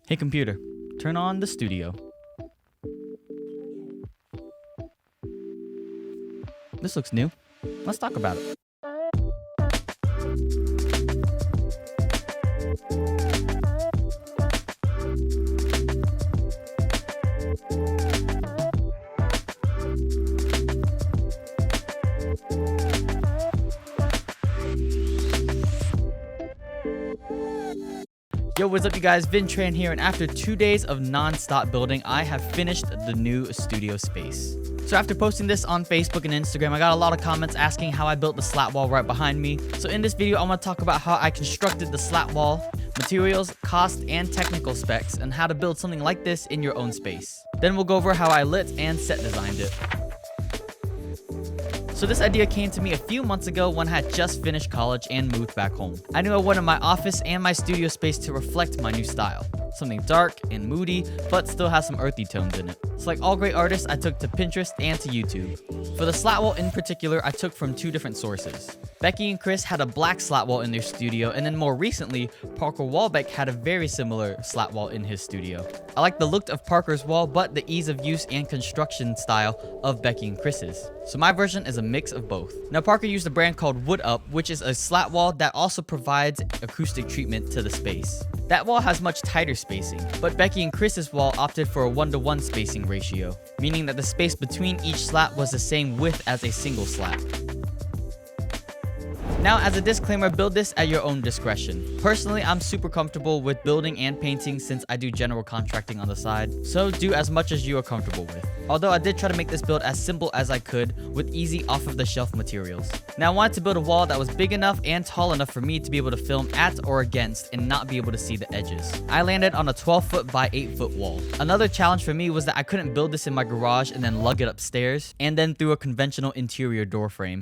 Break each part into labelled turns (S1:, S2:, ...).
S1: Hey computer, turn on the studio. This looks new. Let's talk about it. Yo, what's up you guys, Vintran here, and after 2 days of non-stop building, I have finished the new studio space. So after posting this on Facebook and Instagram, I got a lot of comments asking how I built the slat wall right behind me. So in this video, I'm going to talk about how I constructed the slat wall, materials, cost, and technical specs, and how to build something like this in your own space. Then we'll go over how I lit and set designed it. So this idea came to me a few months ago when I had just finished college and moved back home. I knew I wanted my office and my studio space to reflect my new style. Something dark and moody, but still has some earthy tones in it. So like all great artists, I took to Pinterest and to YouTube. For the slat wall in particular, I took from two different sources. Becky and Chris had a black slat wall in their studio, and then more recently, Parker Walbeck had a very similar slat wall in his studio. I like the look of Parker's wall, but the ease of use and construction style of Becky and Chris's. So my version is a mix of both. Now Parker used a brand called Wood Up, which is a slat wall that also provides acoustic treatment to the space. That wall has much tighter spacing, but Becky and Chris's wall opted for a 1:1 spacing ratio, meaning that the space between each slat was the same width as a single slat. Now, as a disclaimer, build this at your own discretion. Personally, I'm super comfortable with building and painting since I do general contracting on the side, so do as much as you are comfortable with. Although I did try to make this build as simple as I could with easy off-of-the-shelf materials. Now, I wanted to build a wall that was big enough and tall enough for me to be able to film at or against and not be able to see the edges. I landed on a 12-foot by 8-foot wall. Another challenge for me was that I couldn't build this in my garage and then lug it upstairs, and then through a conventional interior door frame.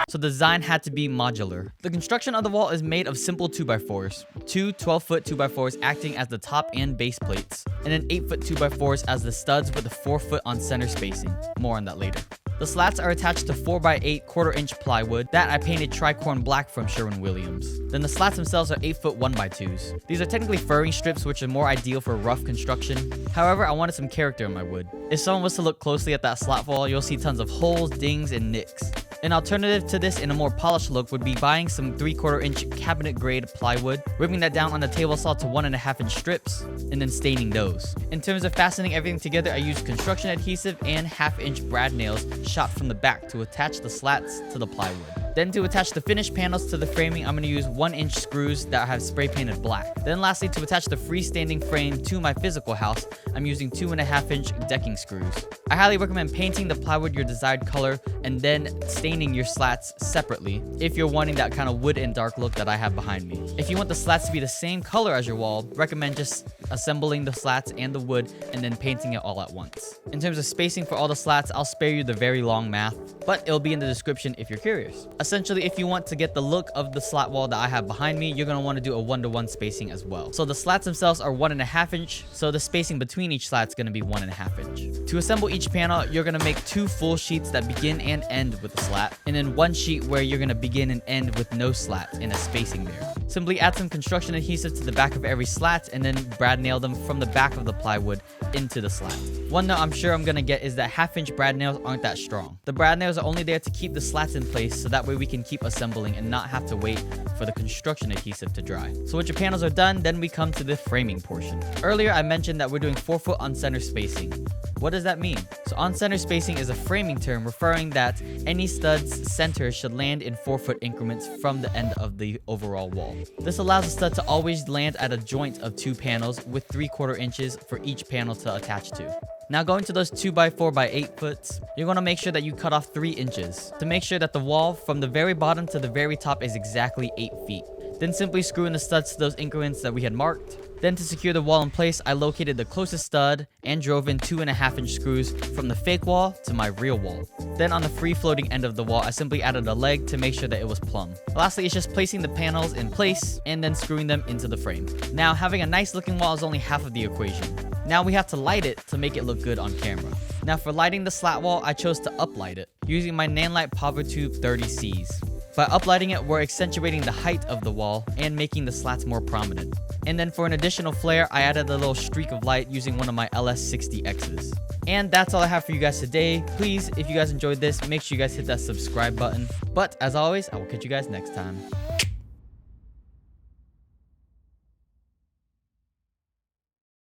S1: So the design had to be modular. The construction of the wall is made of simple 2x4s, two 12-foot 2x4s acting as the top and base plates, and then 8-foot 2x4s as the studs with the 4-foot on center spacing. More on that later. The slats are attached to 4x8 1/4-inch plywood that I painted tricorn black from Sherwin-Williams. Then the slats themselves are 8-foot 1x2s. These are technically furring strips, which are more ideal for rough construction. However, I wanted some character in my wood. If someone was to look closely at that slat wall, you'll see tons of holes, dings, and nicks. An alternative to this in a more polished look would be buying some 3/4-inch cabinet grade plywood, ripping that down on the table saw to 1.5-inch strips, and then staining those. In terms of fastening everything together, I used construction adhesive and 1/2-inch brad nails shot from the back to attach the slats to the plywood. Then to attach the finished panels to the framing, I'm going to use 1-inch screws that I have spray painted black. Then lastly, to attach the freestanding frame to my physical house, I'm using 2.5-inch decking screws. I highly recommend painting the plywood your desired color and then staining your slats separately if you're wanting that kind of wood and dark look that I have behind me. If you want the slats to be the same color as your wall, recommend just assembling the slats and the wood and then painting it all at once. In terms of spacing for all the slats, I'll spare you the very long math, but it'll be in the description if you're curious. Essentially, if you want to get the look of the slat wall that I have behind me, you're going to want to do a 1:1 spacing as well. So the slats themselves are 1.5-inch, so the spacing between each slat is going to be 1.5-inch. To assemble each panel, you're going to make 2 full sheets that begin and end with a slat, and then 1 sheet where you're going to begin and end with no slat and a spacing there. Simply add some construction adhesive to the back of every slat and then brad nail them from the back of the plywood into the slat. One note I'm sure I'm going to get is that 1/2-inch brad nails aren't that strong. The brad nails are only there to keep the slats in place so that way we can keep assembling and not have to wait for the construction adhesive to dry. So once your panels are done, then we come to the framing portion. Earlier I mentioned that we're doing 4-foot on center spacing. What does that mean? So on center spacing is a framing term referring that any stud's center should land in 4-foot increments from the end of the overall wall. This allows the stud to always land at a joint of 2 panels with 3/4 inches for each panel to attach to. Now going to those 2x4 by 8 foots, you're going to make sure that you cut off 3 inches to make sure that the wall from the very bottom to the very top is exactly 8 feet. Then simply screw in the studs to those increments that we had marked. Then to secure the wall in place, I located the closest stud and drove in 2.5-inch screws from the fake wall to my real wall. Then on the free floating end of the wall, I simply added a leg to make sure that it was plumb. Lastly, it's just placing the panels in place and then screwing them into the frame. Now, having a nice looking wall is only half of the equation. Now we have to light it to make it look good on camera. Now for lighting the slat wall, I chose to uplight it using my Nanlite Power Tube 30Cs. By uplighting it, we're accentuating the height of the wall and making the slats more prominent. And then for an additional flare, I added a little streak of light using one of my LS60Xs. And that's all I have for you guys today. Please, if you guys enjoyed this, make sure you guys hit that subscribe button. But as always, I will catch you guys next time.